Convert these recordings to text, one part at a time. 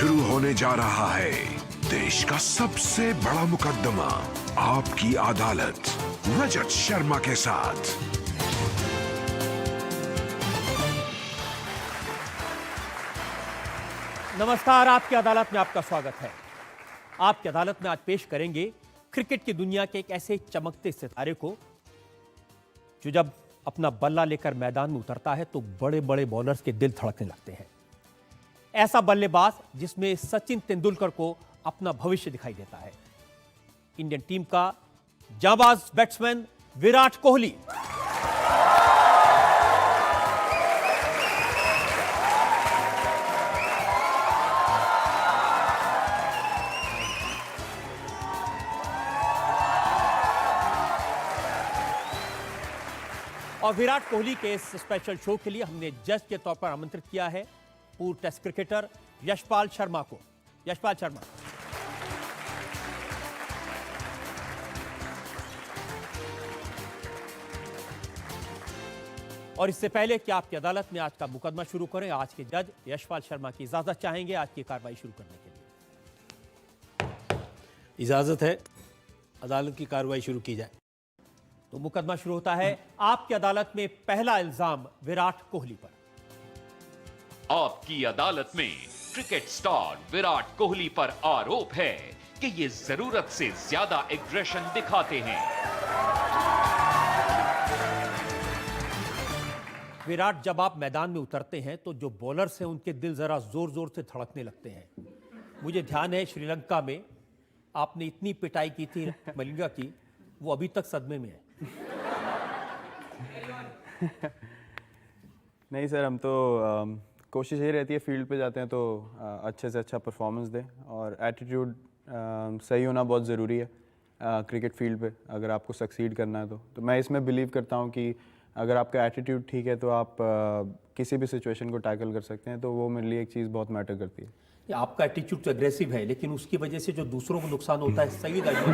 शुरू होने जा रहा है देश का सबसे बड़ा मुकदमा, आपकी अदालत, रजत शर्मा के साथ। नमस्कार, आपकी अदालत में आपका स्वागत है। आपकी अदालत में आज पेश करेंगे क्रिकेट की दुनिया के एक ऐसे चमकते सितारे को जो जब अपना बल्ला लेकर मैदान में उतरता है तो बड़े बड़े बॉलर्स के दिल धड़कने लगते हैं। ऐसा बल्लेबाज जिसमें सचिन तेंदुलकर को अपना भविष्य दिखाई देता है। इंडियन टीम का जाबाज बैट्समैन विराट कोहली। और विराट कोहली के इस स्पेशल शो के लिए हमने जज के तौर पर आमंत्रित किया है पूर्व टेस्ट क्रिकेटर यशपाल शर्मा को। यशपाल शर्मा, और इससे पहले कि आपकी अदालत में आज का मुकदमा शुरू करें, आज के जज यशपाल शर्मा की इजाजत चाहेंगे आज की कार्रवाई शुरू करने के लिए। इजाजत है, अदालत की कार्रवाई शुरू की जाए। तो मुकदमा शुरू होता है। आपकी अदालत में पहला इल्जाम विराट कोहली पर। आपकी अदालत में क्रिकेट स्टार विराट कोहली पर आरोप है कि ये जरूरत से ज्यादा एग्रेशन दिखाते हैं। विराट, जब आप मैदान में उतरते हैं तो जो बॉलर्स हैं उनके दिल जरा जोर जोर से धड़कने लगते हैं। मुझे ध्यान है श्रीलंका में आपने इतनी पिटाई की थी मलिंगा की, वो अभी तक सदमे में है। नहीं सर, हम तो कोशिश यही रहती है फील्ड पे जाते हैं तो अच्छे से अच्छा परफॉर्मेंस दें, और एटीट्यूड सही होना बहुत ज़रूरी है क्रिकेट फील्ड पे अगर आपको सक्सीड करना है। तो मैं इसमें बिलीव करता हूँ कि अगर आपका एटीट्यूड ठीक है तो आप किसी भी सिचुएशन को टैकल कर सकते हैं। तो वो मेरे लिए एक चीज़ बहुत मैटर करती है। आपका एटीट्यूड तो एग्रेसिव है, लेकिन उसकी वजह से जो दूसरों को नुकसान होता है। सईद अजमल,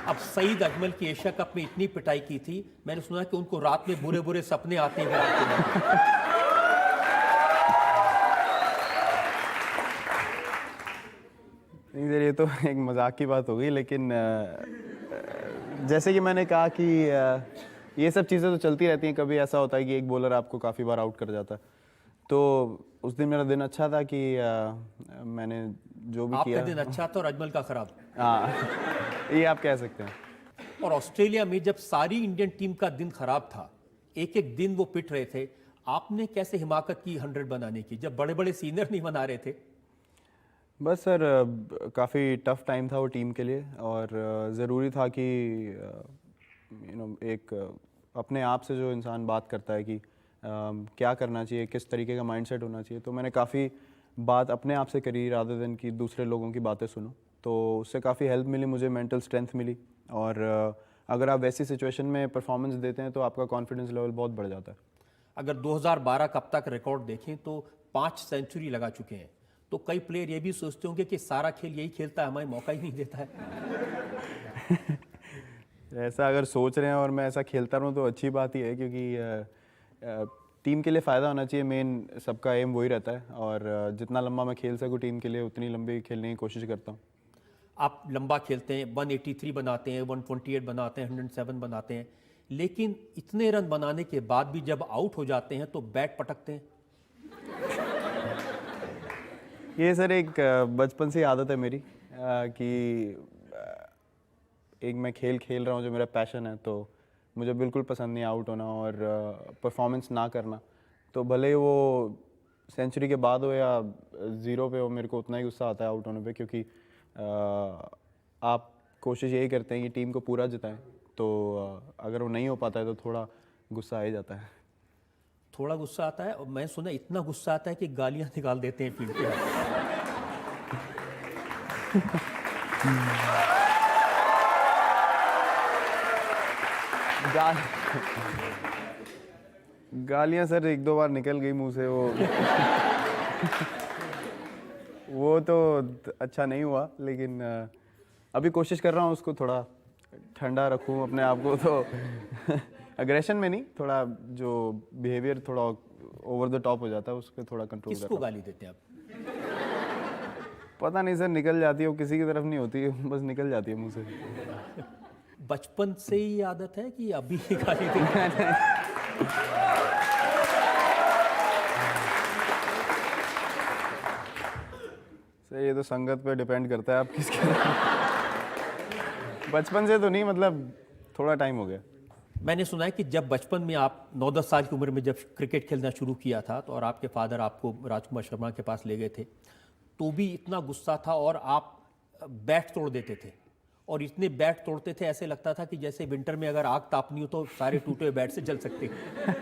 अब सईद अजमल की एशिया कप में इतनी पिटाई की थी, मैंने सुना कि उनको रात में बुरे बुरे सपने आते हैं। नहीं सर, ये तो एक मजाक की बात हो गई, लेकिन जैसे कि मैंने कहा कि ये सब चीज़ें तो चलती रहती हैं। कभी ऐसा होता है कि एक बॉलर आपको काफ़ी बार आउट कर जाता है। तो उस दिन मेरा दिन अच्छा था कि मैंने जो भी किया। आपका दिन अच्छा था और अजमल का खराब। हाँ, ये आप कह सकते हैं। और ऑस्ट्रेलिया में जब सारी इंडियन टीम का दिन खराब था, एक एक दिन वो पिट रहे थे, आपने कैसे हिमाकत की 100 बनाने की जब बड़े बड़े सीनियर नहीं बना रहे थे? बस सर, काफ़ी टफ टाइम था वो टीम के लिए, और ज़रूरी था कि एक अपने आप से जो इंसान बात करता है कि क्या करना चाहिए, किस तरीके का माइंडसेट होना चाहिए। तो मैंने काफ़ी बात अपने आप से करी रादर देन कि दूसरे लोगों की बातें सुनो। तो उससे काफ़ी हेल्प मिली मुझे, मेंटल स्ट्रेंथ मिली। और अगर आप वैसी सिचुएशन में परफॉर्मेंस देते हैं तो आपका कॉन्फिडेंस लेवल बहुत बढ़ जाता है। अगर 2012 का अब तक रिकॉर्ड देखें तो 5 सेंचुरी लगा चुके हैं। तो कई प्लेयर ये भी सोचते होंगे कि सारा खेल यही खेलता है, हमें मौका ही नहीं देता है। ऐसा अगर सोच रहे हैं और मैं ऐसा खेलता रहूँ तो अच्छी बात ही है, क्योंकि टीम के लिए फ़ायदा होना चाहिए। मेन सबका एम वही रहता है, और जितना लंबा मैं खेल सकूँ टीम के लिए उतनी लंबी खेलने की कोशिश करता हूँ। आप लंबा खेलते हैं, 183 बनाते हैं, 128 बनाते हैं, 107 बनाते हैं, लेकिन इतने रन बनाने के बाद भी जब आउट हो जाते हैं तो बैट पटकते हैं। ये सर एक बचपन से आदत है मेरी कि एक मैं खेल रहा हूँ जो मेरा पैशन है, तो मुझे बिल्कुल पसंद नहीं आउट होना और परफॉर्मेंस ना करना। तो भले ही वो सेंचुरी के बाद हो या 0 पे हो, मेरे को उतना ही गुस्सा आता है आउट होने पे, क्योंकि आप कोशिश यही करते हैं कि टीम को पूरा जिताएं। तो अगर वो नहीं हो पाता है तो थोड़ा गुस्सा आ ही जाता है। थोड़ा गुस्सा आता है, और मैं सुना इतना गुस्सा आता है कि गालियां निकाल देते हैं फील्ड पे। गालियां सर 1-2 बार निकल गई मुंह से, वो तो अच्छा नहीं हुआ, लेकिन अभी कोशिश कर रहा हूँ उसको थोड़ा ठंडा रखूँ अपने आप को। तो एग्रेशन में नहीं, थोड़ा जो बिहेवियर थोड़ा ओवर द टॉप हो जाता है उसको थोड़ा कंट्रोल। किसको गाली देते हैं आप? पता नहीं सर, निकल जाती है वो, किसी की तरफ नहीं होती है, बस निकल जाती है मुंह से। बचपन से ही आदत है कि अभी खाली दिन? सर ये तो संगत पे डिपेंड करता है आप किसके बचपन से तो नहीं, मतलब थोड़ा टाइम हो गया। मैंने सुना है कि जब बचपन में आप 9-10 साल की उम्र में जब क्रिकेट खेलना शुरू किया था तो और आपके फादर आपको राजकुमार शर्मा के पास ले गए थे, तो भी इतना गुस्सा था और आप बैट तोड़ देते थे, और इतने बैट तोड़ते थे ऐसे लगता था कि जैसे विंटर में अगर आग तापनी हो तो सारे टूटे हुए बैट से जल सकते हैं।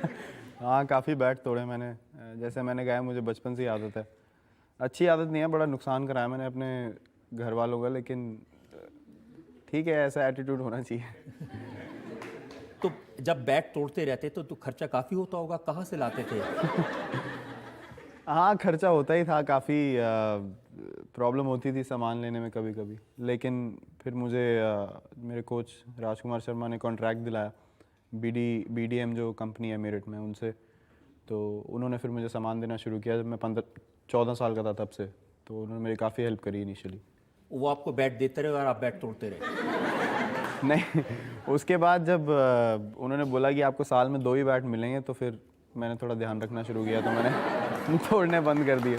हाँ, काफ़ी बैट तोड़े मैंने। जैसे मैंने कहा मुझे बचपन से ही आदत है। अच्छी आदत नहीं है, बड़ा नुकसान कराया मैंने अपने घर वालों का, लेकिन ठीक है, ऐसा एटीट्यूड होना चाहिए। तो जब बैट तोड़ते रहते तो खर्चा काफ़ी होता होगा, कहाँ से लाते थे? हाँ, खर्चा होता ही था, काफ़ी प्रॉब्लम होती थी सामान लेने में कभी कभी, लेकिन फिर मुझे मेरे कोच राजकुमार शर्मा ने कॉन्ट्रैक्ट दिलाया, BDM जो कंपनी है मेरठ में, उनसे। तो उन्होंने फिर मुझे सामान देना शुरू किया जब मैं 14 साल का था तब से। तो उन्होंने मेरी काफ़ी हेल्प करी इनिशियली। वो आपको बैट देते रहे और आप बैट तोड़ते रहे? नहीं, उसके बाद जब उन्होंने बोला कि आपको साल में 2 ही बैट मिलेंगे, तो फिर मैंने थोड़ा ध्यान रखना शुरू किया, तो मैंने तोड़ने बंद कर दिए।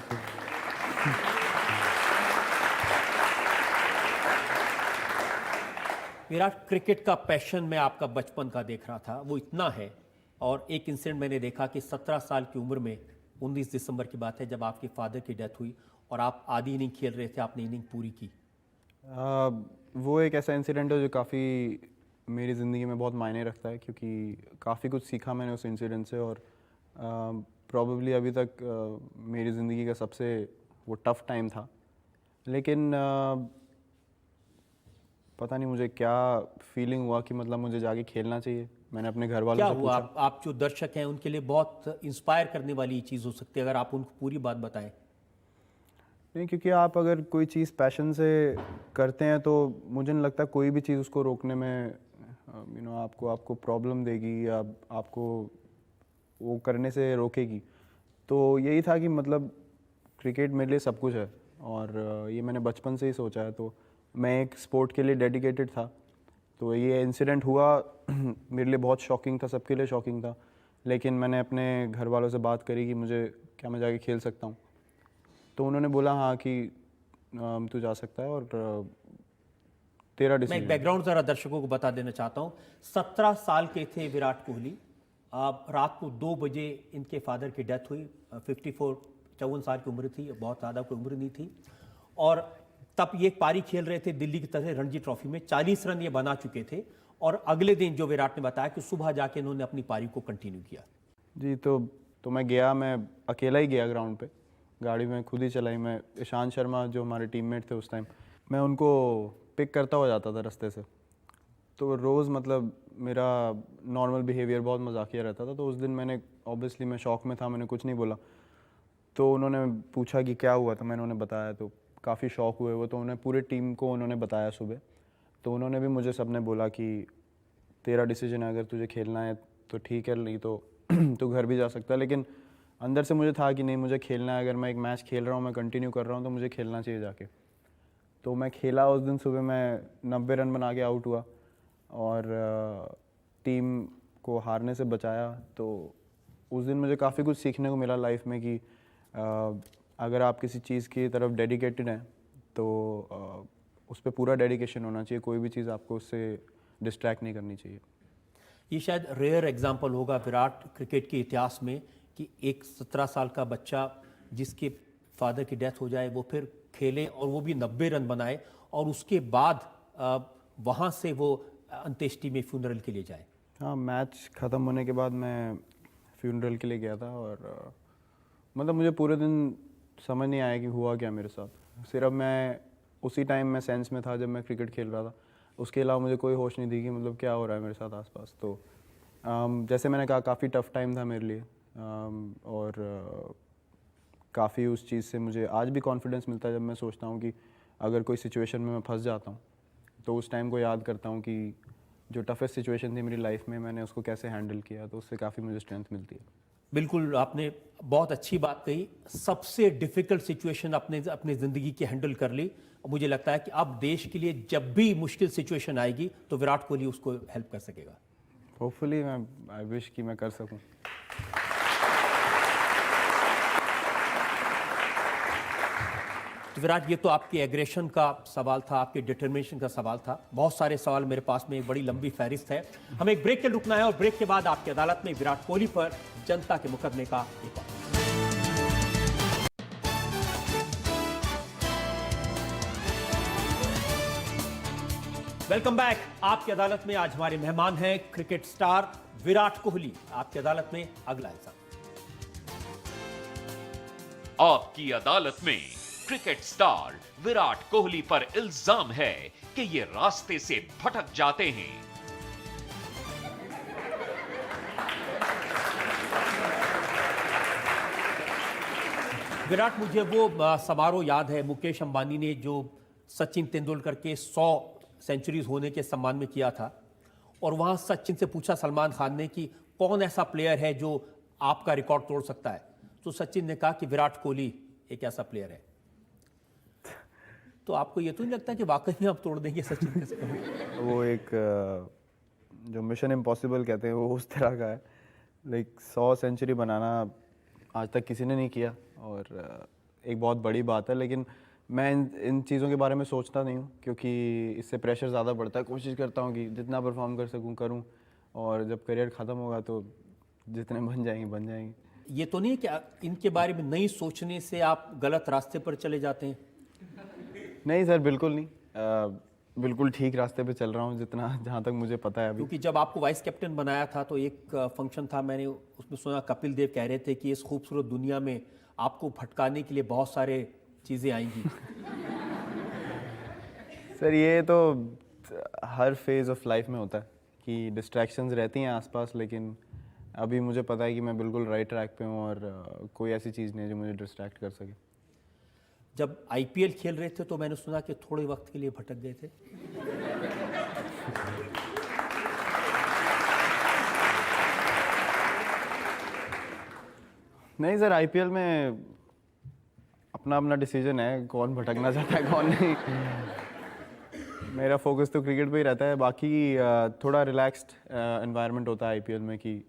विराट, क्रिकेट का पैशन मैं आपका बचपन का देख रहा था, वो इतना है। और एक इंसिडेंट मैंने देखा कि 17 साल की उम्र में 19 दिसंबर की बात है जब आपके फादर की डेथ हुई और आप आधी इनिंग खेल रहे थे, आपने इनिंग पूरी की। वो एक ऐसा इंसिडेंट है जो काफ़ी मेरी ज़िंदगी में बहुत मायने रखता है, क्योंकि काफ़ी कुछ सीखा मैंने उस इंसिडेंट से, और प्रॉबेबली अभी तक मेरी ज़िंदगी का सबसे वो टफ़ टाइम था। लेकिन पता नहीं मुझे क्या फीलिंग हुआ कि मतलब मुझे जाके खेलना चाहिए। मैंने अपने घर वालों क्या से हुआ? पूछा। आप जो दर्शक हैं उनके लिए बहुत इंस्पायर करने वाली चीज़ हो सकती है अगर आप उनको पूरी बात बताएं। नहीं, क्योंकि आप अगर कोई चीज़ पैशन से करते हैं तो मुझे नहीं लगता कोई भी चीज़ उसको रोकने में आपको प्रॉब्लम देगी या आपको वो करने से रोकेगी। तो यही था कि मतलब क्रिकेट मेरे लिए सब कुछ है, और ये मैंने बचपन से ही सोचा है। तो मैं एक स्पोर्ट के लिए डेडिकेटेड था। तो ये इंसिडेंट हुआ मेरे लिए बहुत शॉकिंग था, सबके लिए शॉकिंग था, लेकिन मैंने अपने घर वालों से बात करी कि मुझे क्या मैं जाके खेल सकता हूँ। तो उन्होंने बोला हाँ कि तू जा सकता है, और तेरा मैं एक डिसीजन। बैकग्राउंड जरा दर्शकों को बता देना चाहता हूँ। 17 साल के थे विराट कोहली। अब रात को 2 बजे इनके फादर की डेथ हुई। 54 साल की उम्र थी, बहुत ज़्यादा कोई उम्र नहीं थी। और तब ये एक पारी खेल रहे थे दिल्ली की तरफ रणजी ट्रॉफी में। 40 रन ये बना चुके थे, और अगले दिन जो विराट ने बताया कि सुबह जाके इन्होंने अपनी पारी को कंटिन्यू किया। जी, तो मैं गया, मैं अकेला ही गया ग्राउंड पे, गाड़ी में खुद ही चलाई। मैं ईशांत शर्मा जो हमारे टीममेट थे उस टाइम, मैं उनको पिक करता हुआ जाता था रास्ते से। तो रोज़ मतलब मेरा नॉर्मल बिहेवियर बहुत मजाकिया रहता था। तो उस दिन मैंने ऑब्वियसली मैं शॉक में था, मैंने कुछ नहीं बोला। तो उन्होंने पूछा कि क्या हुआ था, मैंने उन्हें बताया। तो काफ़ी शॉक हुए वो, तो उन्हें पूरे टीम को उन्होंने बताया सुबह। तो उन्होंने भी मुझे सबने बोला कि तेरा डिसीजन है, अगर तुझे खेलना है तो ठीक है, नहीं तो तू घर भी जा सकता है। लेकिन अंदर से मुझे था कि नहीं, मुझे खेलना है। अगर मैं एक मैच खेल रहा हूँ, मैं कंटिन्यू कर रहा हूँ, तो मुझे खेलना चाहिए जाके। तो मैं खेला उस दिन सुबह, मैं 90 रन बना के आउट हुआ और टीम को हारने से बचाया। तो उस दिन मुझे काफ़ी कुछ सीखने को मिला लाइफ में कि अगर आप किसी चीज़ की तरफ डेडिकेटेड हैं तो उस पर पूरा डेडिकेशन होना चाहिए। कोई भी चीज़ आपको उससे डिस्ट्रैक्ट नहीं करनी चाहिए। ये शायद रेयर एग्जाम्पल होगा विराट क्रिकेट के इतिहास में कि एक 17 साल का बच्चा जिसके फादर की डेथ हो जाए वो फिर खेले और वो भी 90 रन बनाए, और उसके बाद वहाँ से वो अंत्येष्टि में फ्यूनरल के लिए जाए। हाँ, मैच ख़त्म होने के बाद मैं फ्यूनरल के लिए गया था, और मतलब मुझे पूरे दिन समझ नहीं आया कि हुआ क्या मेरे साथ। सिर्फ मैं उसी टाइम में सेंस में था जब मैं क्रिकेट खेल रहा था, उसके अलावा मुझे कोई होश नहीं थी कि मतलब क्या हो रहा है मेरे साथ आसपास। तो जैसे मैंने कहा, काफ़ी टफ़ टाइम था मेरे लिए, और काफ़ी उस चीज़ से मुझे आज भी कॉन्फिडेंस मिलता है जब मैं सोचता हूँ कि अगर कोई सिचुएशन में मैं फंस जाता हूँ तो उस टाइम को याद करता हूँ कि जो टफेस्ट सिचुएशन थी मेरी लाइफ में, मैंने उसको कैसे हैंडल किया। तो उससे काफ़ी मुझे स्ट्रेंथ मिलती है। बिल्कुल, आपने बहुत अच्छी बात कही। सबसे डिफिकल्ट सिचुएशन अपने अपने ज़िंदगी की हैंडल कर ली। और मुझे लगता है कि अब देश के लिए जब भी मुश्किल सिचुएशन आएगी तो विराट कोहली उसको हेल्प कर सकेगा। होपफुली मैं आई विश कि मैं कर सकूं। तो विराट, ये तो आपके एग्रेशन का सवाल था, आपके डिटर्मिनेशन का सवाल था। बहुत सारे सवाल मेरे पास में, एक बड़ी लंबी फहरिस्त है। हमें एक ब्रेक के रुकना है और ब्रेक के बाद आपकी अदालत में विराट कोहली पर जनता के मुकदमे का एक और। Welcome back. आपकी अदालत में आज हमारे मेहमान हैं क्रिकेट स्टार विराट कोहली। आपकी अदालत में अगला हिस्सा। आपकी अदालत में क्रिकेट स्टार विराट कोहली पर इल्जाम है कि ये रास्ते से भटक जाते हैं। विराट, मुझे वो समारोह याद है मुकेश अंबानी ने जो सचिन तेंदुलकर के 100 सेंचुरीज होने के सम्मान में किया था, और वहां सचिन से पूछा सलमान खान ने कि कौन ऐसा प्लेयर है जो आपका रिकॉर्ड तोड़ सकता है, तो सचिन ने कहा कि विराट कोहली एक ऐसा प्लेयर है। तो आपको ये तो नहीं लगता कि वाकई में आप तोड़ देंगे सचिन के? वो एक जो मिशन इम्पॉसिबल कहते हैं वो उस तरह का है। लाइक 100 सेंचुरी बनाना आज तक किसी ने नहीं किया और एक बहुत बड़ी बात है। लेकिन मैं इन चीज़ों के बारे में सोचता नहीं हूँ क्योंकि इससे प्रेशर ज़्यादा बढ़ता है। कोशिश करता हूँ कि जितना परफॉर्म कर सकूँ करूँ, और जब करियर ख़त्म होगा तो जितने बन जाएंगे। ये तो नहीं है कि इनके बारे में नहीं सोचने से आप गलत रास्ते पर चले जाते हैं? नहीं सर, बिल्कुल नहीं। बिल्कुल ठीक रास्ते पे चल रहा हूँ जहाँ तक मुझे पता है अभी। क्योंकि जब आपको वाइस कैप्टन बनाया था तो एक फंक्शन था, मैंने उसमें सुना कपिल देव कह रहे थे कि इस खूबसूरत दुनिया में आपको भटकाने के लिए बहुत सारे चीज़ें आएंगी। सर ये तो हर फेज़ ऑफ लाइफ में होता है कि डिस्ट्रैक्शंस रहती हैं आसपास, लेकिन अभी मुझे पता है कि मैं बिल्कुल राइट ट्रैक पे हूँ और कोई ऐसी चीज़ नहीं है जो मुझे डिस्ट्रैक्ट कर सके। जब आईपीएल खेल रहे थे तो मैंने सुना कि थोड़े वक्त के लिए भटक गए थे। नहीं सर, आईपीएल में अपना अपना डिसीजन है कौन भटकना चाहता है कौन नहीं। मेरा फोकस तो क्रिकेट पे ही रहता है। बाकी थोड़ा रिलैक्स्ड एनवायरनमेंट होता है आईपीएल में कि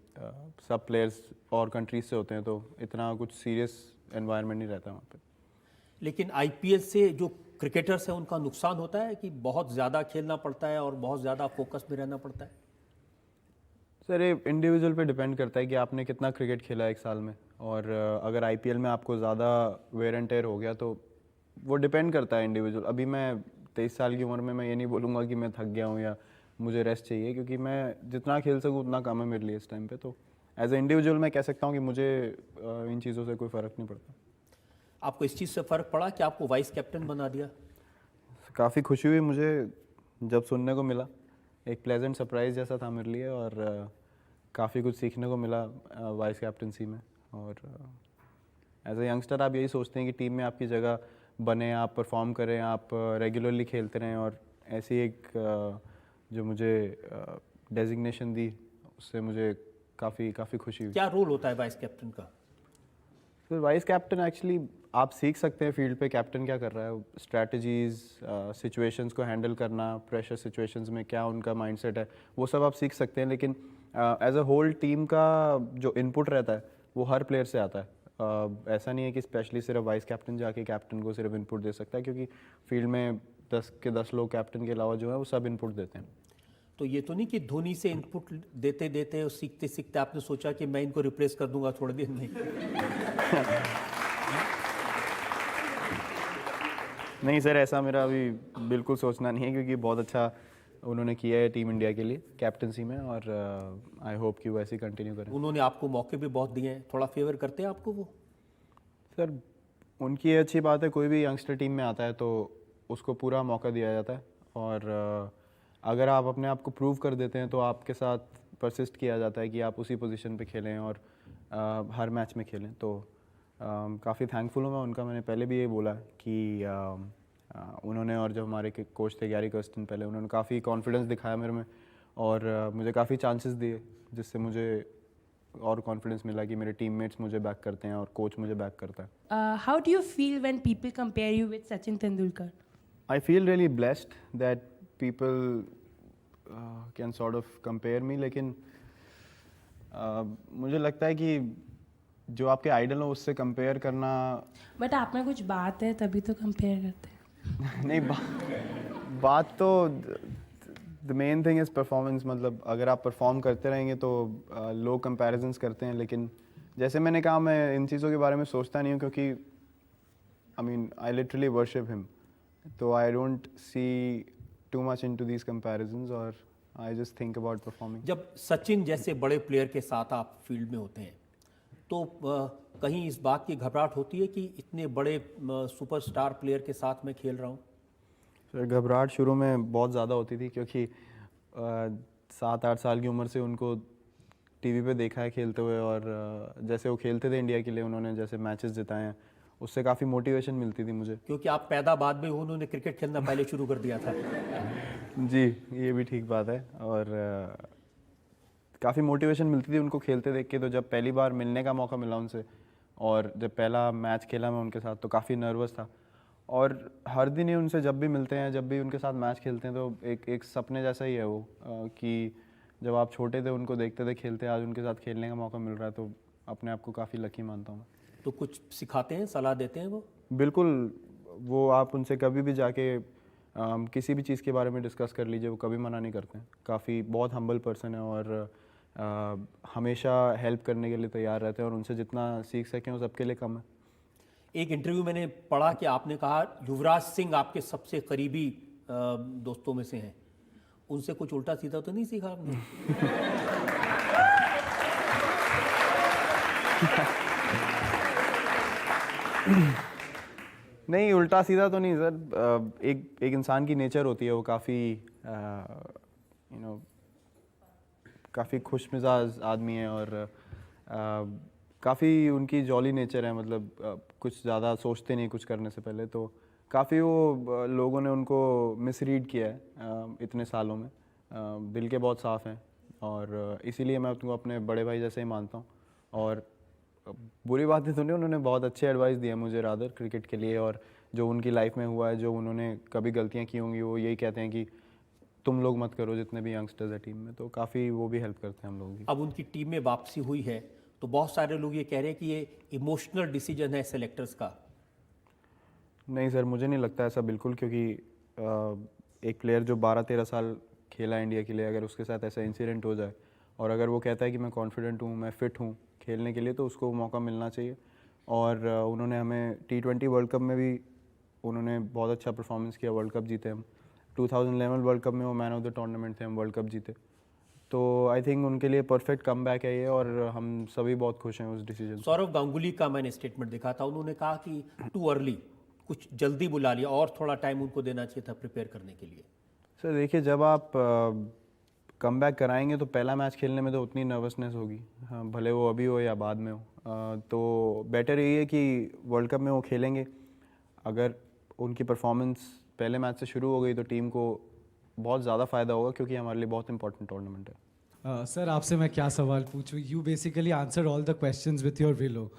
सब प्लेयर्स और कंट्रीज से होते हैं, तो इतना कुछ सीरियस एनवायरनमेंट नहीं रहता वहाँ पे। लेकिन आईपीएल से जो क्रिकेटर्स हैं उनका नुकसान होता है कि बहुत ज़्यादा खेलना पड़ता है और बहुत ज़्यादा फोकस में रहना पड़ता है? सर ये इंडिविजुअल पे डिपेंड करता है कि आपने कितना क्रिकेट खेला है एक साल में, और अगर आईपीएल में आपको ज़्यादा वेयर एंड टेयर हो गया तो वो डिपेंड करता है इंडिविजुअल। अभी मैं 23 साल की उम्र में मैं ये नहीं बोलूँगा कि मैं थक गया हूँ या मुझे रेस्ट चाहिए, क्योंकि मैं जितना खेल सकूँ उतना कम है मेरे लिए इस टाइम पे। तो एज ए इंडिविजुअल मैं कह सकता हूँ कि मुझे इन चीज़ों से कोई फ़र्क नहीं पड़ता। आपको इस चीज़ से फ़र्क पड़ा कि आपको वाइस कैप्टन बना दिया? काफ़ी खुशी हुई मुझे जब सुनने को मिला। एक प्लेजेंट सरप्राइज़ जैसा था मेरे लिए, और काफ़ी कुछ सीखने को मिला वाइस कैप्टनसी में। और एज ए यंगस्टर आप यही सोचते हैं कि टीम में आपकी जगह बने, आप परफॉर्म करें, आप रेगुलरली खेलते रहें, और ऐसी एक जो मुझे डेजिग्नेशन दी उससे मुझे काफ़ी खुशी हुई। क्या रोल होता है वाइस कैप्टन का? तो वाइस कैप्टन एक्चुअली आप सीख सकते हैं फील्ड पे कैप्टन क्या कर रहा है, स्ट्रैटेजीज, सिचुएशंस को हैंडल करना, प्रेशर सिचुएशंस में क्या उनका माइंडसेट है, वो सब आप सीख सकते हैं। लेकिन एज अ होल टीम का जो इनपुट रहता है वो हर प्लेयर से आता है। ऐसा नहीं है कि स्पेशली सिर्फ वाइस कैप्टन जाके कैप्टन को सिर्फ इनपुट दे सकता है, क्योंकि फील्ड में 10 के 10 लोग कैप्टन के अलावा जो है वो सब इनपुट देते हैं। तो ये तो नहीं कि धोनी से इनपुट देते देते और सीखते सीखते आपने सोचा कि मैं इनको रिप्लेस कर दूंगा थोड़े दिन में? नहीं सर, ऐसा मेरा अभी बिल्कुल सोचना नहीं है, क्योंकि बहुत अच्छा उन्होंने किया है टीम इंडिया के लिए कैप्टनसी में, और आई होप कि वो ऐसे ही कंटिन्यू करें। उन्होंने आपको मौके भी बहुत दिए हैं, थोड़ा फेवर करते हैं आपको वो? सर उनकी ये अच्छी बात है, कोई भी यंगस्टर टीम में आता है तो उसको पूरा मौका दिया जाता है, और अगर आप अपने आप को प्रूव कर देते हैं तो आपके साथ परसिस्ट किया जाता है कि आप उसी पोजीशन पे खेलें और हर मैच में खेलें। तो काफ़ी थैंकफुल हूँ मैं उनका। मैंने पहले भी ये बोला कि उन्होंने, और जो हमारे कोच थे गैरी कर्स्टन पहले, उन्होंने काफ़ी कॉन्फिडेंस दिखाया मेरे में और मुझे काफ़ी चांसेस दिए, जिससे मुझे और कॉन्फिडेंस मिला कि मेरे टीममेट्स मुझे बैक करते हैं और कोच मुझे बैक करता है. How do you feel when people compare you with Sachin Tendulkar? I feel really blessed that people can sort of compare me, लेकिन मुझे लगता है कि जो आपके आइडल हो उससे कंपेयर करना बट आप में कुछ बात है तभी तो कंपेयर करते हैं. नहीं, बात तो the main thing is performance. मतलब अगर आप परफॉर्म करते रहेंगे तो लोग कंपैरिजंस करते हैं, लेकिन जैसे मैंने कहा मैं इन चीज़ों के बारे में सोचता नहीं हूँ क्योंकि I mean I literally worship him, तो I don't see too much into these comparisons और I just think about performing. जब सचिन जैसे बड़े प्लेयर के साथ आप फील्ड में होते हैं तो कहीं इस बात की घबराहट होती है कि इतने बड़े सुपरस्टार प्लेयर के साथ मैं खेल रहा हूँ? सर घबराहट शुरू में बहुत ज़्यादा होती थी क्योंकि 7-8 साल की उम्र से उनको टीवी पे देखा है खेलते हुए, और जैसे वो खेलते थे इंडिया के लिए, उन्होंने जैसे मैचेस जिताए हैं, उससे काफ़ी मोटिवेशन मिलती थी मुझे. क्योंकि आप पैदा बाद में हो, उन्होंने क्रिकेट खेलना पहले शुरू कर दिया था. जी, ये भी ठीक बात है. और काफ़ी मोटिवेशन मिलती थी उनको खेलते देख के. तो जब पहली बार मिलने का मौका मिला उनसे और जब पहला मैच खेला मैं उनके साथ तो काफ़ी नर्वस था. और हर दिन ही उनसे जब भी मिलते हैं, जब भी उनके साथ मैच खेलते हैं तो एक सपने जैसा ही है वो, कि जब आप छोटे थे उनको देखते थे खेलते, आज उनके साथ खेलने का मौका मिल रहा है, तो अपने आप को काफ़ी लकी मानता हूँ. तो कुछ सिखाते हैं, सलाह देते हैं वो? बिल्कुल, वो आप उनसे कभी भी जाके किसी भी चीज़ के बारे में डिस्कस कर लीजिए, वो कभी मना नहीं करते हैं. काफ़ी बहुत हम्बल पर्सन है और हमेशा हेल्प करने के लिए तैयार रहते हैं, और उनसे जितना सीख सकें वो सबके लिए कम है. एक इंटरव्यू मैंने पढ़ा कि आपने कहा युवराज सिंह आपके सबसे करीबी दोस्तों में से हैं. उनसे कुछ उल्टा सीधा तो नहीं सीखा आपने? नहीं, उल्टा सीधा तो नहीं सर. एक इंसान की नेचर होती है, वो काफ़ी काफ़ी खुश मिजाज आदमी है और काफ़ी उनकी जॉली नेचर है. मतलब कुछ ज़्यादा सोचते नहीं कुछ करने से पहले, तो काफ़ी वो लोगों ने उनको मिसरीड किया है इतने सालों में. दिल के बहुत साफ़ हैं और इसीलिए मैं उनको अपने बड़े भाई जैसे ही मानता हूँ. और बुरी बातें तो नहीं, उन्होंने बहुत अच्छे एडवाइस दिए मुझे रादर क्रिकेट के लिए, और जो उनकी लाइफ में हुआ है, जो उन्होंने कभी गलतियाँ की होंगी, वो यही कहते हैं कि तुम लोग मत करो, जितने भी यंगस्टर्स हैं टीम में. तो काफ़ी वो भी हेल्प करते हैं हम लोग की. अब उनकी टीम में वापसी हुई है तो बहुत सारे लोग ये कह रहे हैं कि ये इमोशनल डिसीजन है सेलेक्टर्स का. नहीं सर, मुझे नहीं लगता ऐसा बिल्कुल, क्योंकि एक प्लेयर जो 12-13 साल खेला इंडिया के लिए, अगर उसके साथ ऐसा इंसिडेंट हो जाए और अगर वो कहता है कि मैं कॉन्फिडेंट हूँ, मैं फ़िट हूँ खेलने के लिए, तो उसको मौका मिलना चाहिए. और उन्होंने हमें T20 वर्ल्ड कप में भी उन्होंने बहुत अच्छा परफॉर्मेंस किया, वर्ल्ड कप जीते हम. 2011 वर्ल्ड कप में वो मैन ऑफ द टूर्नामेंट थे, हम वर्ल्ड कप जीते. तो आई थिंक उनके लिए परफेक्ट कमबैक है ये, और हम सभी बहुत खुश हैं उस डिसीजन से. सौरव गांगुली का मैंने स्टेटमेंट देखा था, उन्होंने कहा कि टू अर्ली, कुछ जल्दी बुला लिया और थोड़ा टाइम उनको देना चाहिए था प्रिपेयर करने के लिए. सर देखिए, जब आप कमबैक कराएंगे तो पहला मैच खेलने में तो उतनी नर्वसनेस होगी, हाँ, भले वो अभी हो या बाद में हो. तो बेटर यही है कि वर्ल्ड कप में वो खेलेंगे. अगर उनकी परफॉर्मेंस पहले मैच से शुरू हो गई तो टीम को बहुत ज़्यादा फ़ायदा होगा, क्योंकि हमारे लिए बहुत इंपॉर्टेंट टूर्नामेंट है. सर आपसे मैं क्या सवाल पूछूं? You basically answer all the questions with your willow.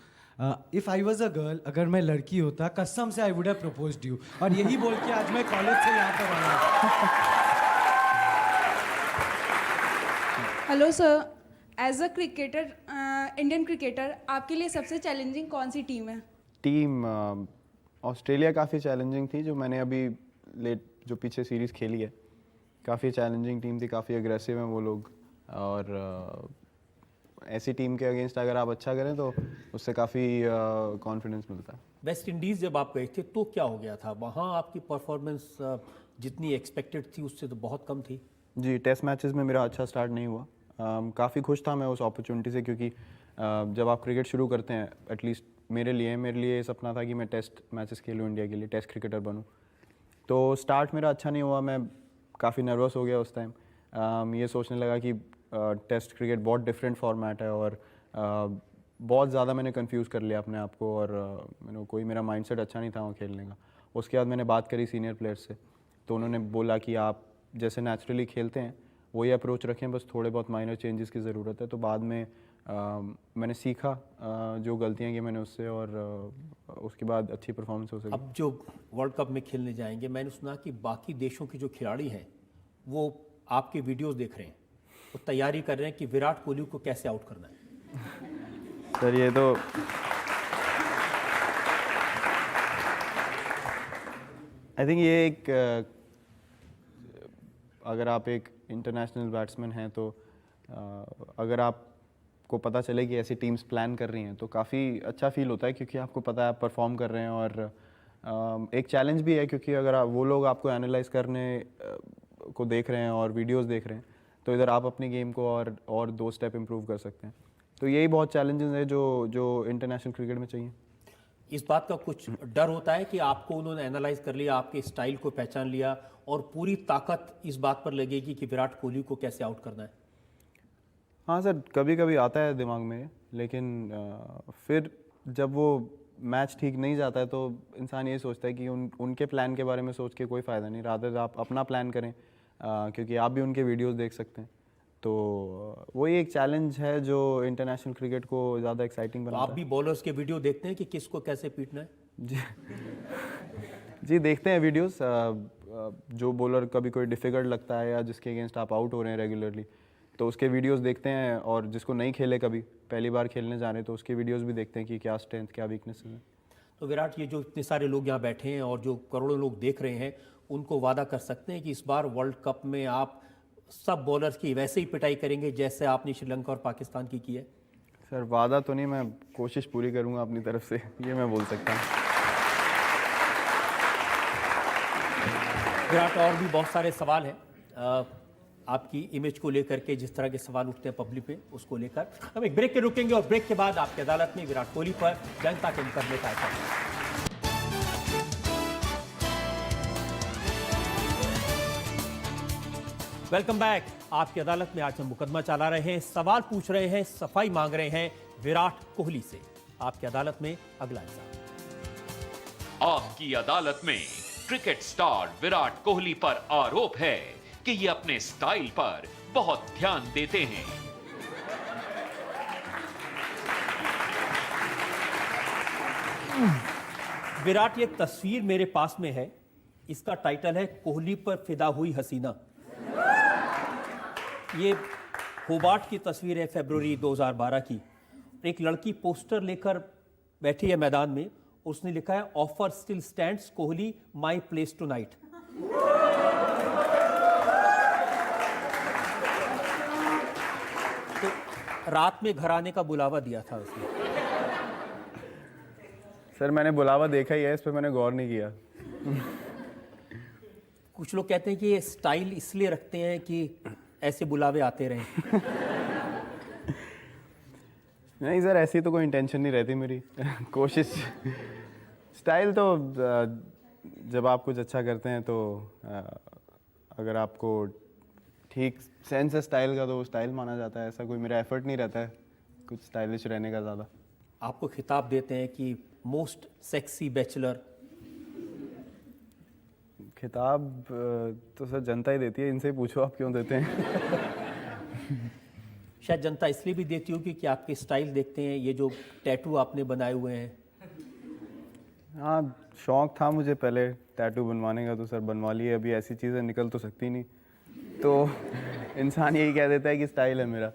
If I was a girl, अगर मैं लड़की होता, कसम से I would have proposed you. और यही बोल के आज मैं कॉलेज से यहाँ पर आया. Hello sir, as a cricketer, Indian cricketer, आपके लिए सबसे चैलेंजिंग कौन सी टीम है? टीम ऑस्ट्रेलिया काफ़ी चैलेंजिंग थी, जो मैंने अभी जो पीछे सीरीज़ खेली है, काफ़ी चैलेंजिंग टीम थी, काफ़ी अग्रेसिव हैं वो लोग. और ऐसी टीम के अगेंस्ट अगर आप अच्छा करें तो उससे काफ़ी कॉन्फिडेंस मिलता है. वेस्ट इंडीज़ जब आप गए थे तो क्या हो गया था वहाँ? आपकी परफॉर्मेंस जितनी एक्सपेक्टेड थी उससे तो बहुत कम थी. जी, टेस्ट मैचेस में मेरा अच्छा स्टार्ट नहीं हुआ. काफ़ी खुश था मैं उस अपॉर्चुनिटी से, क्योंकि जब आप क्रिकेट शुरू करते हैं, एटलीस्ट मेरे लिए ये सपना था कि मैं टेस्ट मैचेस खेलूँ इंडिया के लिए, टेस्ट क्रिकेटर बनूँ. तो स्टार्ट मेरा अच्छा नहीं हुआ, मैं काफ़ी नर्वस हो गया उस टाइम. ये सोचने लगा कि टेस्ट क्रिकेट बहुत डिफरेंट फॉर्मेट है, और बहुत ज़्यादा मैंने कंफ्यूज कर लिया अपने आप को, और कोई मेरा माइंडसेट अच्छा नहीं था वहाँ खेलने का. उसके बाद मैंने बात करी सीनियर प्लेयर्स से, तो उन्होंने बोला कि आप जैसे नेचुरली खेलते हैं वही अप्रोच रखें, बस थोड़े बहुत माइनर चेंजेस की ज़रूरत है. तो बाद में मैंने सीखा जो गलतियाँ की मैंने उससे, और उसके बाद अच्छी परफॉर्मेंस हो सकी। अब जो वर्ल्ड कप में खेलने जाएंगे, मैंने सुना कि बाकी देशों के जो खिलाड़ी हैं वो आपके वीडियोस देख रहे हैं, वो तैयारी कर रहे हैं कि विराट कोहली को कैसे आउट करना है। सर ये तो आई थिंक ये एक अगर आप एक इंटरनेशनल बैट्समैन हैं तो अगर आपको पता चले कि ऐसी टीम्स प्लान कर रही हैं तो काफ़ी अच्छा फील होता है, क्योंकि आपको पता है आप परफॉर्म कर रहे हैं, और एक चैलेंज भी है, क्योंकि अगर वो लोग आपको एनालाइज करने को देख रहे हैं और वीडियोस देख रहे हैं तो इधर आप अपनी गेम को और 2 स्टेप इम्प्रूव कर सकते हैं। तो यही बहुत चैलेंजेस है जो इंटरनेशनल क्रिकेट में चाहिए। इस बात का कुछ डर होता है कि आपको उन्होंने एनालाइज कर लिया, आपके स्टाइल को पहचान लिया और पूरी ताकत इस बात पर लगेगी कि विराट कोहली को कैसे आउट करना है? हाँ सर, कभी कभी आता है दिमाग में, लेकिन फिर जब वो मैच ठीक नहीं जाता है तो इंसान ये सोचता है कि उनके प्लान के बारे में सोच के कोई फ़ायदा नहीं, रादर आप अपना प्लान करें, क्योंकि आप भी उनके वीडियोस देख सकते हैं। तो वही एक चैलेंज है जो इंटरनेशनल क्रिकेट को ज़्यादा एक्साइटिंग तो बनाता आप है। भी बॉलर्स के वीडियो देखते हैं कि किसको कैसे पीटना है? जी देखते हैं वीडियोस। जो बॉलर कभी कोई डिफ़िकल्ट लगता है या जिसके अगेंस्ट आप आउट हो रहे हैं रेगुलरली, तो उसके वीडियोस देखते हैं, और जिसको नहीं खेले कभी पहली बार खेलने जा रहे हैं तो उसके वीडियोस भी देखते हैं कि क्या स्ट्रेंथ क्या वीकनेसेस हैं। तो विराट, ये जो इतने सारे लोग यहाँ बैठे हैं और जो करोड़ों लोग देख रहे हैं, उनको वादा कर सकते हैं कि इस बार वर्ल्ड कप में आप सब बॉलर्स की वैसे ही पिटाई करेंगे जैसे आपने श्रीलंका और पाकिस्तान की है? सर वादा तो नहीं, मैं कोशिश पूरी करूंगा अपनी तरफ से, ये मैं बोल सकता हूँ। विराट, और भी बहुत सारे सवाल हैं आपकी इमेज को लेकर के, जिस तरह के सवाल उठते हैं पब्लिक में, उसको लेकर हम एक ब्रेक के रुकेंगे और ब्रेक के बाद आपकी अदालत में विराट कोहली पर जनता के मुकदमे का ऐसा। Welcome back. आपकी अदालत में आज हम मुकदमा चला रहे हैं, सवाल पूछ रहे हैं, सफाई मांग रहे हैं विराट कोहली से। आपकी अदालत में अगला इंसान। आपकी अदालत में क्रिकेट स्टार विराट कोहली पर आरोप है कि ये अपने स्टाइल पर बहुत ध्यान देते हैं। विराट, ये तस्वीर मेरे पास में है, इसका टाइटल है कोहली पर फिदा हुई हसीना। ये होबार्ट की तस्वीर है फरवरी 2012 की। एक लड़की पोस्टर लेकर बैठी है मैदान में, उसने लिखा है offer still stands Kohli my place tonight. तो रात में घर आने का बुलावा दिया था उसने। सर मैंने बुलावा देखा ही है, इस पर मैंने गौर नहीं किया। कुछ लोग कहते हैं कि ये स्टाइल इसलिए रखते हैं कि ऐसे बुलावे आते रहें। नहीं सर, ऐसी तो कोई इंटेंशन नहीं रहती मेरी। कोशिश, स्टाइल तो जब आप कुछ अच्छा करते हैं तो अगर आपको ठीक सेंस है स्टाइल का तो वो स्टाइल माना जाता है। ऐसा कोई मेरा एफर्ट नहीं रहता है कुछ स्टाइलिश रहने का ज़्यादा। आपको खिताब देते हैं कि मोस्ट सेक्सी बैचलर। खिताब तो सर जनता ही देती है, इनसे ही पूछो आप क्यों देते हैं। शायद जनता इसलिए भी देती होगी कि आपके स्टाइल देखते हैं, ये जो टैटू आपने बनाए हुए हैं। हाँ, शौक था मुझे पहले टैटू बनवाने का, तो सर बनवा लिए। अभी ऐसी चीज़ें निकल तो सकती नहीं, तो इंसान यही कह देता है कि स्टाइल है मेरा।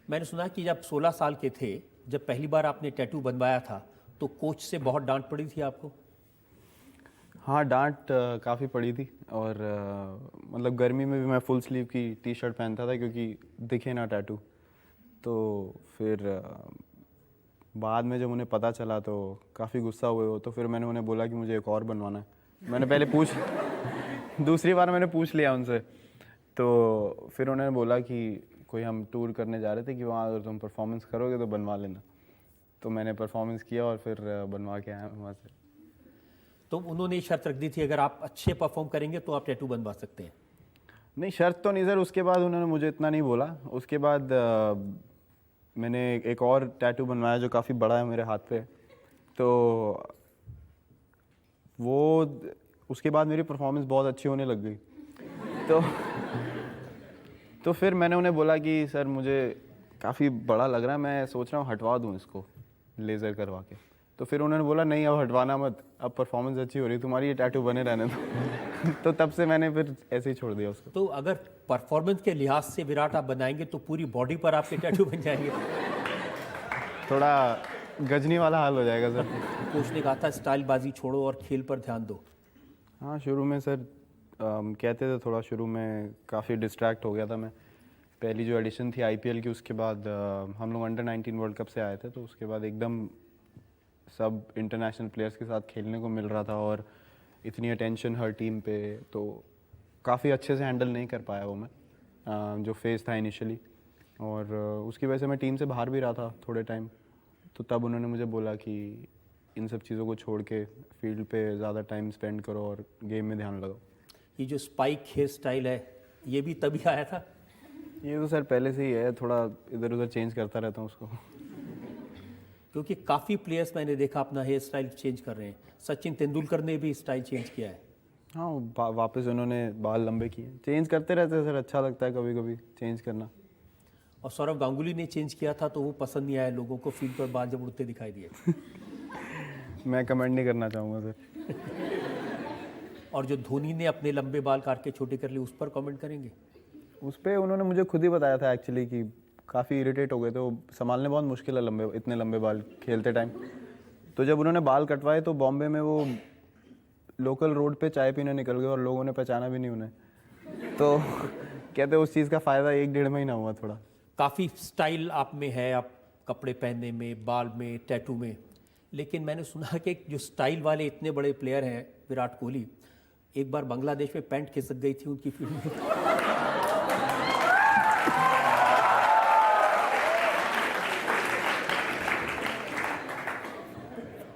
मैंने सुना कि जब 16 साल के थे, जब पहली बार आपने टैटू बनवाया था, तो कोच से बहुत डांट पड़ी थी आपको? हाँ, डांट काफ़ी पड़ी थी, और मतलब गर्मी में भी मैं फुल स्लीव की टी शर्ट पहनता था क्योंकि दिखे ना टैटू। तो फिर बाद में जब उन्हें पता चला तो काफ़ी गुस्सा हुए हो, तो फिर मैंने उन्हें बोला कि मुझे एक और बनवाना है। मैंने पहले दूसरी बार मैंने पूछ लिया उनसे, तो फिर उन्होंने बोला कि कोई हम टूर करने जा रहे थे कि वहाँ अगर तुम परफॉर्मेंस करोगे तो बनवा लेना। तो मैंने परफॉर्मेंस किया और फिर बनवा के आया वहाँ से। तो उन्होंने शर्त रख दी थी अगर आप अच्छे परफॉर्म करेंगे तो आप टैटू बनवा सकते हैं? नहीं, शर्त तो नहीं सर। उसके बाद उन्होंने मुझे इतना नहीं बोला। उसके बाद मैंने एक और टैटू बनवाया जो काफ़ी बड़ा है मेरे हाथ पे। तो वो उसके बाद मेरी परफॉर्मेंस बहुत अच्छी होने लग गई। तो फिर मैंने उन्हें बोला कि सर मुझे काफ़ी बड़ा लग रहा है, मैं सोच रहा हूँ हटवा दूँ इसको लेज़र करवा के। तो फिर उन्होंने बोला नहीं अब हटवाना मत, अब परफॉर्मेंस अच्छी हो रही है तुम्हारी, ये टैटू बने रहने दो। तो तब से मैंने फिर ऐसे ही छोड़ दिया उसको। तो अगर परफॉर्मेंस के लिहाज से विराट आप बनाएंगे तो पूरी बॉडी पर आपके टैटू बन जाएंगे। थोड़ा गजनी वाला हाल हो जाएगा सर। कोच ने कहा था स्टाइलबाजी छोड़ो और खेल पर ध्यान दो। हाँ शुरू में सर कहते थे, थोड़ा शुरू में काफ़ी डिस्ट्रैक्ट हो गया था मैं। पहली जो एडिशन थी आईपीएल की, उसके बाद हम लोग अंडर 19 वर्ल्ड कप से आए थे, तो उसके बाद एकदम सब इंटरनेशनल प्लेयर्स के साथ खेलने को मिल रहा था और इतनी अटेंशन हर टीम पे, तो काफ़ी अच्छे से हैंडल नहीं कर पाया वो मैं जो फेज़ था इनिशियली। और उसकी वजह से मैं टीम से बाहर भी रहा था थोड़े टाइम। तो तब उन्होंने मुझे बोला कि इन सब चीज़ों को छोड़ के फील्ड पे ज़्यादा टाइम स्पेंड करो और गेम में ध्यान लगाओ। ये जो स्पाइक हेयर स्टाइल है ये भी तभी आया था? ये तो सर पहले से ही है, थोड़ा इधर उधर चेंज करता रहता हूँ उसको। क्योंकि काफ़ी प्लेयर्स मैंने देखा अपना हेयर स्टाइल चेंज कर रहे हैं। सचिन तेंदुलकर ने भी स्टाइल चेंज किया है। हाँ वापस उन्होंने बाल लंबे किए, चेंज करते रहते हैं सर, अच्छा लगता है कभी कभी चेंज करना। और सौरव गांगुली ने चेंज किया था तो वो पसंद नहीं आया लोगों को, फील्ड पर बाल जब उड़ते दिखाई दिए। मैं कमेंट नहीं करना चाहूँगा सर। और जो धोनी ने अपने लंबे बाल काट के छोटे कर लिए उस पर कमेंट करेंगे? उस पर उन्होंने मुझे खुद ही बताया था एक्चुअली कि काफ़ी इरिटेट हो गए थे, वो संभालने बहुत मुश्किल है लंबे, इतने लंबे बाल खेलते टाइम। तो जब उन्होंने बाल कटवाए तो बॉम्बे में वो लोकल रोड पे चाय पीने निकल गए और लोगों ने पहचाना भी नहीं उन्हें। तो कहते उस चीज़ का फ़ायदा 1-1.5 महीना हुआ थोड़ा। काफ़ी स्टाइल आप में है, आप कपड़े पहनने में, बाल में, टैटू में। लेकिन मैंने सुना कि जो स्टाइल वाले इतने बड़े प्लेयर हैं विराट कोहली, एक बार बांग्लादेश में पैंट खिसक गई थी उनकी फील्ड में।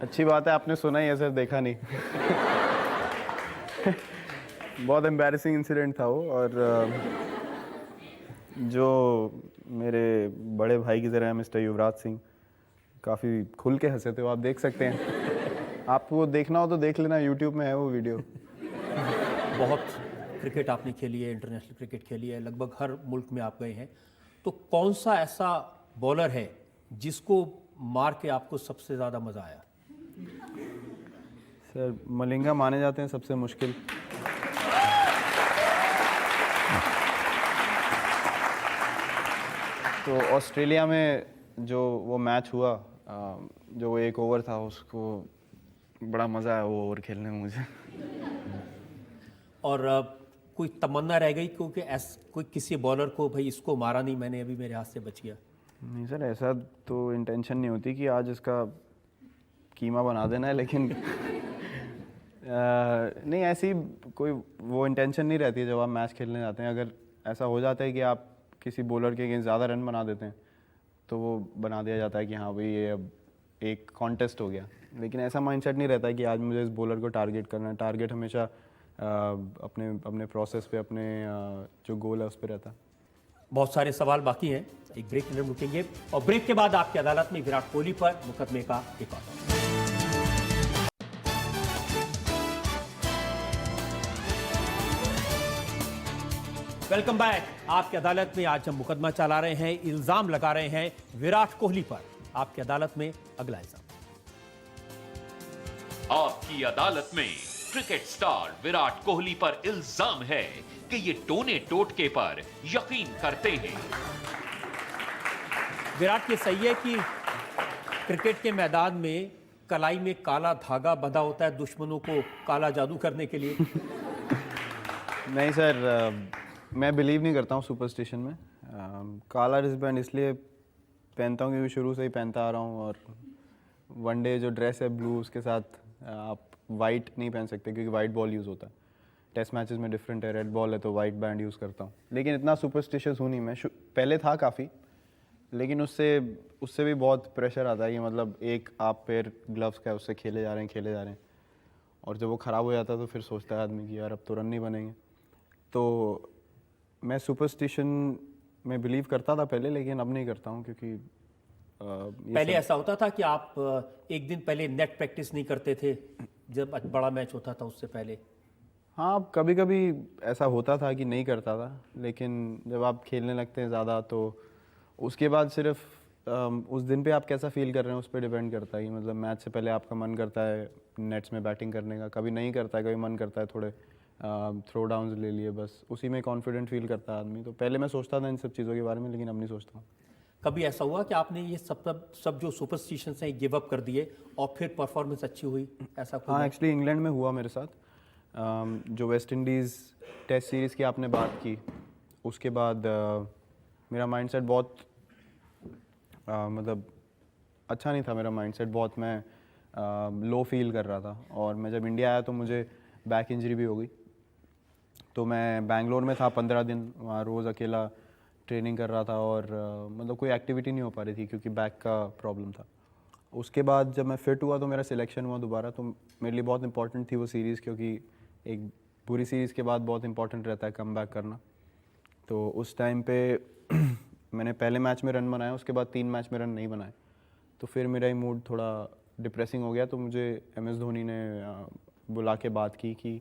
अच्छी बात है आपने सुना ही है सर, देखा नहीं। बहुत एम्बैरेसिंग इंसिडेंट था वो। और जो मेरे बड़े भाई की तरह है मिस्टर युवराज सिंह, काफ़ी खुल के हंसे थे वो, आप देख सकते हैं। आपको देखना हो तो देख लेना, यूट्यूब में है वो वीडियो। बहुत क्रिकेट आपने खेली है, इंटरनेशनल क्रिकेट खेली है, लगभग हर मुल्क में आप गए हैं। तो कौन सा ऐसा बॉलर है जिसको मार के आपको सबसे ज़्यादा मज़ा आया? सर मलिंगा माने जाते हैं सबसे मुश्किल। तो ऑस्ट्रेलिया में जो वो मैच हुआ, जो वो 1 ओवर था, उसको बड़ा मज़ा आया वो ओवर खेलने में मुझे। और कोई तमन्ना रह गई क्योंकि कोई किसी बॉलर को भाई इसको मारा नहीं मैंने, अभी मेरे हाथ से बच गया? नहीं सर, ऐसा तो इंटेंशन नहीं होती कि आज इसका कीमा बना देना है, लेकिन नहीं ऐसी कोई वो इंटेंशन नहीं रहती है जब आप मैच खेलने जाते हैं। अगर ऐसा हो जाता है कि आप किसी बॉलर के अगेंस्ट ज़्यादा रन बना देते हैं तो वो बना दिया जाता है कि हाँ भाई ये अब एक कॉन्टेस्ट हो गया। लेकिन ऐसा माइंडसेट नहीं रहता है कि आज मुझे इस बॉलर को टारगेट करना है। टारगेट हमेशा अपने प्रोसेस पे, अपने जो गोल है उस पर रहता है। बहुत सारे सवाल बाकी हैं, एक ब्रेक में रुकेंगे और ब्रेक के बाद आपकी अदालत में विराट कोहली पर मुकदमे का एक और। Welcome back. आपकी अदालत में आज हम मुकदमा चला रहे हैं, इल्जाम लगा रहे हैं विराट कोहली पर। आपकी अदालत में अगला इल्जाम। आपकी अदालत में क्रिकेट स्टार विराट कोहली पर इल्जाम है कि ये टोने टोटके पर यकीन करते हैं। विराट ये सही है कि क्रिकेट के मैदान में कलाई में काला धागा बंधा होता है दुश्मनों को काला जादू करने के लिए? नहीं सर, मैं बिलीव नहीं करता हूँ सुपरस्टिशन में। काला रिस्बैंड इसलिए पहनता हूँ क्योंकि शुरू से ही पहनता आ रहा हूँ। और वनडे जो ड्रेस है ब्लू, उसके साथ आप वाइट नहीं पहन सकते क्योंकि वाइट बॉल यूज़ होता है। टेस्ट मैचेस में डिफरेंट है, रेड बॉल है तो वाइट बैंड यूज़ करता हूँ। लेकिन इतना सुपरस्टिशियस हूँ नहीं मैं। पहले था काफ़ी, लेकिन उससे भी बहुत प्रेशर आता है कि मतलब एक आप पेयर ग्लव्स का उससे खेले जा रहे हैं और जब वो ख़राब हो जाता है तो फिर सोचता है आदमी कि यार अब तो रन नहीं बनेंगे। तो मैं सुपरस्टिशन में बिलीव करता था पहले, लेकिन अब नहीं करता हूँ क्योंकि पहले ऐसा होता था कि आप एक दिन पहले नेट प्रैक्टिस नहीं करते थे जब बड़ा मैच होता था उससे पहले? हाँ, कभी कभी ऐसा होता था कि नहीं करता था, लेकिन जब आप खेलने लगते हैं ज़्यादा तो उसके बाद सिर्फ उस दिन पे आप कैसा फील कर रहे हैं उस पर डिपेंड करता है कि मतलब मैच से पहले आपका मन करता है नेट्स में बैटिंग करने का, कभी नहीं करता है, कभी मन करता है थोड़े थ्रो डाउन्स ले लिए, बस उसी में कॉन्फिडेंट फील करता है आदमी। तो पहले मैं सोचता था इन सब चीज़ों के बारे में, लेकिन अब नहीं सोचता हूँ। कभी ऐसा हुआ कि आपने ये सब जो सुपरस्टिशंस हैं गिव अप कर दिए और फिर परफॉर्मेंस अच्छी हुई, ऐसा कोई? हाँ, एक्चुअली इंग्लैंड में हुआ मेरे साथ। जो वेस्ट इंडीज़ टेस्ट सीरीज़ की आपने बात की, उसके बाद मेरा माइंडसेट बहुत मतलब अच्छा नहीं था। मेरा माइंडसेट बहुत, मैं लो फील कर रहा था। और मैं जब इंडिया आया तो मुझे बैक इंजरी भी हो गई। तो मैं बैंगलोर में था 15 दिन, वहाँ रोज़ अकेला ट्रेनिंग कर रहा था और मतलब कोई एक्टिविटी नहीं हो पा रही थी क्योंकि बैक का प्रॉब्लम था। उसके बाद जब मैं फिट हुआ तो मेरा सिलेक्शन हुआ दोबारा। तो मेरे लिए बहुत इंपॉर्टेंट थी वो सीरीज़, क्योंकि एक बुरी सीरीज़ के बाद बहुत इंपॉर्टेंट रहता है कम बैक करना। तो उस टाइम पे मैंने पहले मैच में रन बनाया, उसके बाद 3 मैच में रन नहीं बनाए। तो फिर मेरा ही मूड थोड़ा डिप्रेसिंग हो गया। तो मुझे MS धोनी ने बुला के बात की कि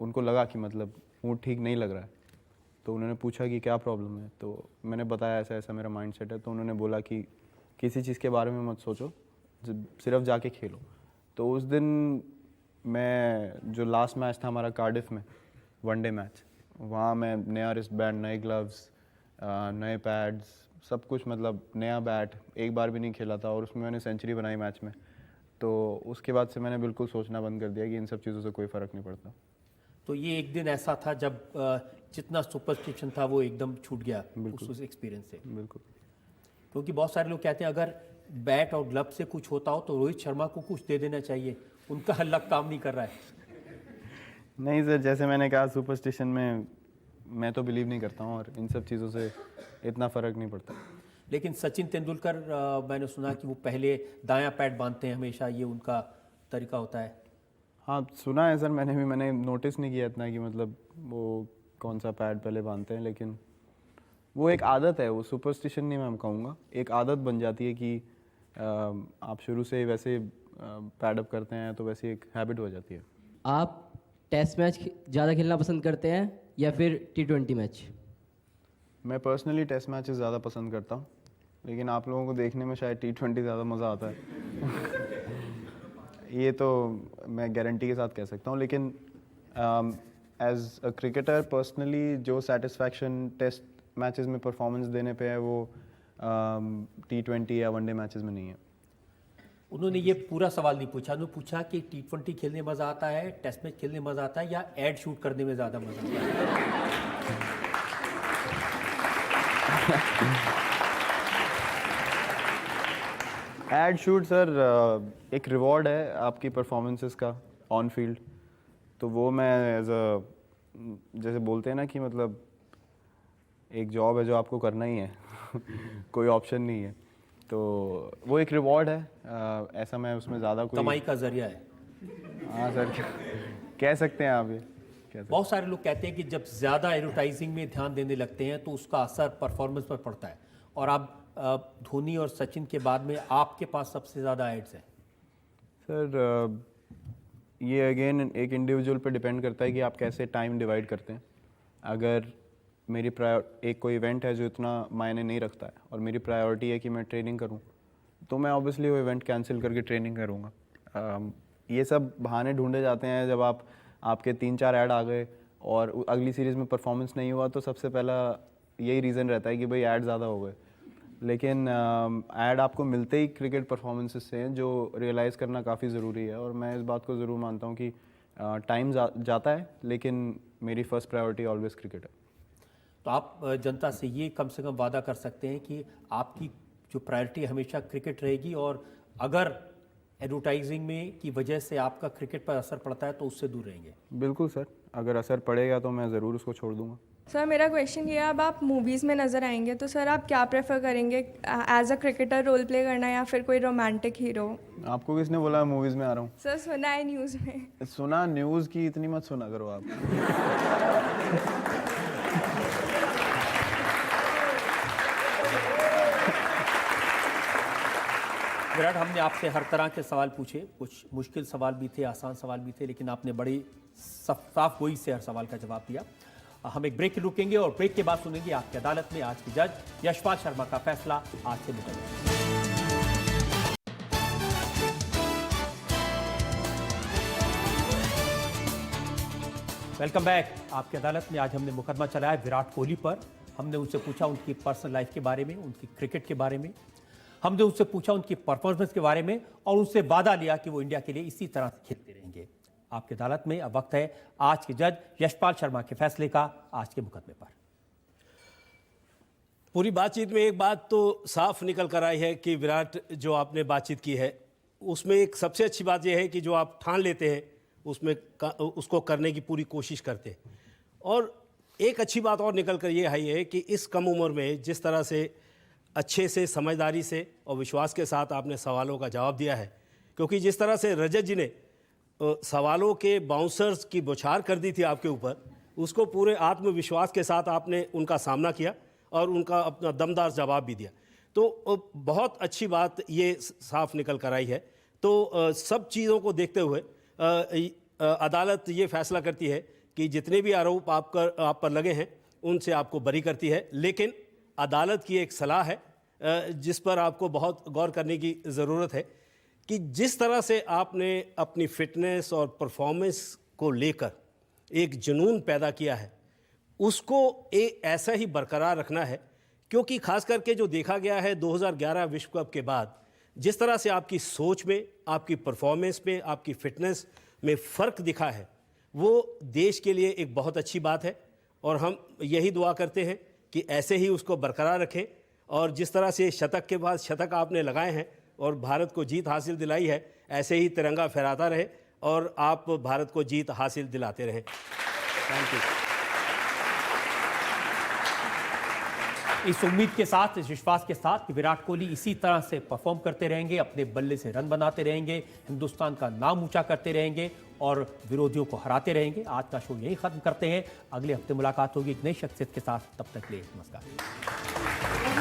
उनको लगा कि मतलब मूड ठीक नहीं लग रहा है। तो उन्होंने पूछा कि क्या प्रॉब्लम है। तो मैंने बताया ऐसा ऐसा मेरा माइंडसेट है। तो उन्होंने बोला कि किसी चीज़ के बारे में मत सोचो, सिर्फ जाके खेलो। तो उस दिन मैं, जो लास्ट मैच था हमारा कार्डिफ में, वनडे मैच, वहाँ मैं नया रिस्ट बैंड, नए ग्लव्स, नए पैड्स, सब कुछ, मतलब नया बैट, एक बार भी नहीं खेला था और उसमें मैंने सेंचुरी बनाई मैच में। तो उसके बाद से मैंने बिल्कुल सोचना बंद कर दिया कि इन सब चीज़ों से कोई फ़र्क नहीं पड़ता। तो ये एक दिन ऐसा था जब जितना सुपरस्टिशन था वो एकदम छूट गया उस एक्सपीरियंस से? बिल्कुल। क्योंकि बहुत सारे लोग कहते हैं अगर बैट और ग्लव से कुछ होता हो तो रोहित शर्मा को कुछ दे देना चाहिए, उनका लक काम नहीं कर रहा है। नहीं सर, जैसे मैंने कहा सुपरस्टिशन में मैं तो बिलीव नहीं करता हूँ और इन सब चीज़ों से इतना फ़र्क नहीं पड़ता। लेकिन सचिन तेंदुलकर, मैंने सुना कि वो पहले दायां पैड बांधते हैं हमेशा, ये उनका तरीका होता है। हाँ, सुना है सर, मैंने नोटिस नहीं किया इतना कि मतलब वो कौन सा पैड पहले बांधते हैं। लेकिन वो एक आदत है, वो सुपरस्टिशन नहीं मैं कहूँगा, एक आदत बन जाती है कि आप शुरू से वैसे पैडअप करते हैं तो वैसे एक हैबिट हो जाती है। आप टेस्ट मैच ज़्यादा खेलना पसंद करते हैं या फिर T20 मैच? मैं पर्सनली टेस्ट मैचेस ज़्यादा पसंद करता हूँ, लेकिन आप लोगों को देखने में शायद T20 ज़्यादा मज़ा आता है। ये तो मैं गारंटी के साथ कह सकता हूँ। लेकिन एज अ क्रिकेटर पर्सनली जो सेटिस्फैक्शन टेस्ट मैचेस में परफॉर्मेंस देने पे है वो T20 या वनडे मैचेस में नहीं है। उन्होंने ये पूरा सवाल नहीं पूछा, उन्होंने पूछा कि T20 खेलने मज़ा आता है, टेस्ट मैच खेलने मज़ा आता है या एड शूट करने में ज़्यादा मज़ा आता है? एड शूट सर एक रिवॉर्ड है आपकी परफॉर्मेंसेस का ऑन फील्ड। तो वो मैं एज अ, जैसे बोलते हैं ना कि मतलब एक जॉब है जो आपको करना ही है। कोई ऑप्शन नहीं है। तो वो एक रिवॉर्ड है, ऐसा मैं उसमें ज़्यादा कोई कमाई का जरिया है। हाँ सर, कह सकते हैं आप ये। बहुत सारे लोग कहते हैं कि जब ज़्यादा एडवर्टाइजिंग में ध्यान देने लगते हैं तो उसका असर परफॉर्मेंस पर पड़ता है। और आप धोनी और सचिन के बाद में आपके पास सबसे ज़्यादा एड्स हैं। सर ये अगेन एक इंडिविजुअल पे डिपेंड करता है कि आप कैसे टाइम डिवाइड करते हैं। अगर मेरी एक कोई इवेंट है जो इतना मायने नहीं रखता है और मेरी प्रायोरिटी है कि मैं ट्रेनिंग करूं, तो मैं ऑब्वियसली वो इवेंट कैंसिल करके ट्रेनिंग करूंगा। ये सब बहाने ढूंढे जाते हैं जब आपके 3-4 ऐड आ गए और अगली सीरीज़ में परफॉर्मेंस नहीं हुआ, तो सबसे पहला यही रीज़न रहता है कि भाई ऐड ज़्यादा हो गए। लेकिन ऐड आपको मिलते ही क्रिकेट परफॉर्मेंसेस से हैं, जो रियलाइज़ करना काफ़ी ज़रूरी है। और मैं इस बात को ज़रूर मानता हूँ कि टाइम जाता है, लेकिन मेरी फ़र्स्ट प्रायोरिटी ऑलवेज़ क्रिकेट है। तो आप जनता से ये कम से कम वादा कर सकते हैं कि आपकी जो प्रायोरिटी हमेशा क्रिकेट रहेगी, और अगर एडवर्टाइजिंग में की वजह से आपका क्रिकेट पर असर पड़ता है तो उससे दूर रहेंगे? बिल्कुल सर, अगर असर पड़ेगा तो मैं ज़रूर उसको छोड़ दूँगा। सर मेरा क्वेश्चन ये है, अब आप मूवीज़ में नज़र आएंगे तो सर आप क्या प्रेफर करेंगे, as a cricketer role play करना या फिर कोई रोमांटिक हीरो? आपको किसने बोला मूवीज़ में आ रहा हूँ? सर सुना है न्यूज़ में। सुना, न्यूज़ की इतनी मत सुना करो आप। विराट, हमने आपसे हर तरह के सवाल पूछे, कुछ मुश्किल सवाल भी थे, आसान सवाल भी थे, लेकिन आपने बड़ी साफ गोई से हर सवाल का जवाब दिया। हम एक ब्रेक रुकेंगे और ब्रेक के बाद सुनेंगे आपकी अदालत में आज की जज यशपाल शर्मा का फैसला आज से मुकदमा। Welcome back. आपकी अदालत में आज हमने मुकदमा चलाया विराट कोहली पर। हमने उनसे पूछा उनकी पर्सनल लाइफ के बारे में, उनकी क्रिकेट के बारे में, हमने उनसे पूछा उनकी परफॉर्मेंस के बारे में और उनसे वादा लिया कि वो इंडिया के लिए इसी तरह से खेलते रहेंगे। आपकी अदालत में अब वक्त है आज के जज यशपाल शर्मा के फैसले का आज के मुकदमे पर। पूरी बातचीत में एक बात तो साफ निकल कर आई है कि विराट जो आपने बातचीत की है उसमें एक सबसे अच्छी बात यह है कि जो आप ठान लेते हैं उसको करने की पूरी कोशिश करते हैं। और एक अच्छी बात और निकल कर ये आई है कि इस कम उम्र में जिस तरह से अच्छे से, समझदारी से और विश्वास के साथ आपने सवालों का जवाब दिया है, क्योंकि जिस तरह से रजत जी ने सवालों के बाउंसर्स की बौछार कर दी थी आपके ऊपर, उसको पूरे आत्मविश्वास के साथ आपने उनका सामना किया और उनका अपना दमदार जवाब भी दिया। तो बहुत अच्छी बात ये साफ निकल कर आई है। तो सब चीज़ों को देखते हुए अदालत ये फैसला करती है कि जितने भी आरोप आप पर लगे हैं उनसे आपको बरी करती है। लेकिन अदालत की एक सलाह है जिस पर आपको बहुत गौर करने की ज़रूरत है कि जिस तरह से आपने अपनी फिटनेस और परफॉर्मेंस को लेकर एक जुनून पैदा किया है उसको ऐसा ही बरकरार रखना है, क्योंकि खास करके जो देखा गया है 2011 विश्व कप के बाद जिस तरह से आपकी सोच में, आपकी परफॉर्मेंस में, आपकी फिटनेस में फ़र्क दिखा है वो देश के लिए एक बहुत अच्छी बात है। और हम यही दुआ करते हैं कि ऐसे ही उसको बरकरार रखें और जिस तरह से शतक के बाद शतक आपने लगाए हैं और भारत को जीत हासिल दिलाई है, ऐसे ही तिरंगा फहराता रहे और आप भारत को जीत हासिल दिलाते रहें। Thank you. इस उम्मीद के साथ, इस विश्वास के साथ कि विराट कोहली इसी तरह से परफॉर्म करते रहेंगे, अपने बल्ले से रन बनाते रहेंगे, हिंदुस्तान का नाम ऊंचा करते रहेंगे और विरोधियों को हराते रहेंगे। आज का शो यही खत्म करते हैं। अगले हफ्ते मुलाकात होगी एक नई शख्सियत के साथ। तब तक के लिए नमस्कार।